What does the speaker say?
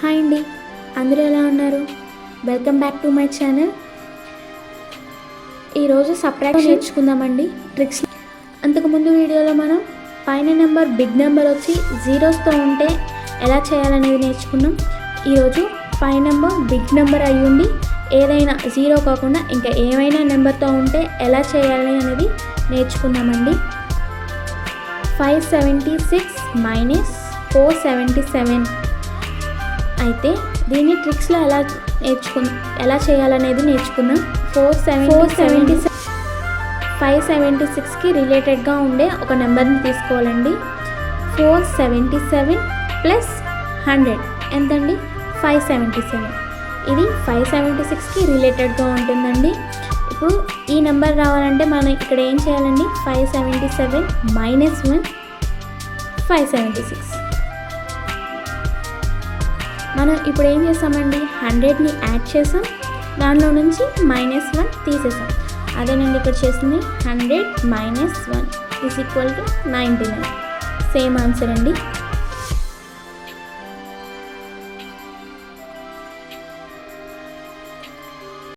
Hi అండి, అందరూ ఎలా ఉన్నారు? Welcome back to my channel. ఈరోజు సబ్ట్రాక్షన్ నేర్చుకుందామండి, ట్రిక్స్. అంతకుముందు వీడియోలో మనం పైన నెంబర్ బిగ్ నెంబర్ వచ్చి జీరోస్తో ఉంటే ఎలా చేయాలనేది నేర్చుకున్నాం. ఈరోజు పైన నెంబర్ బిగ్ నెంబర్ అయ్యి ఉండి ఏదైనా జీరో కాకుండా ఇంకా ఏమైనా నెంబర్తో ఉంటే ఎలా చేయాలి అనేది నేర్చుకుందామండి. 576 మైనస్ 477. అయితే దీన్ని ట్రిక్స్లో ఎలా చేయాలనేది నేర్చుకుందాం. 576కి రిలేటెడ్గా ఉండే ఒక నెంబర్ని తీసుకోవాలండి. 477 ప్లస్ 100 ఎంతండి? 577. ఇది 576కి రిలేటెడ్గా ఉంటుందండి. ఇప్పుడు ఈ నెంబర్ రావాలంటే మనం ఇక్కడ ఏం చేయాలండి? 577 మైనస్ 1 576. మనం ఇప్పుడు ఏం చేస్తామండి? 100ని యాడ్ చేసాం, దానిలో నుంచి -1 తీసేసాం. అదేనండి ఇక్కడ చేసింది. 100 - 1 = 99. సేమ్ ఆన్సర్ అండి.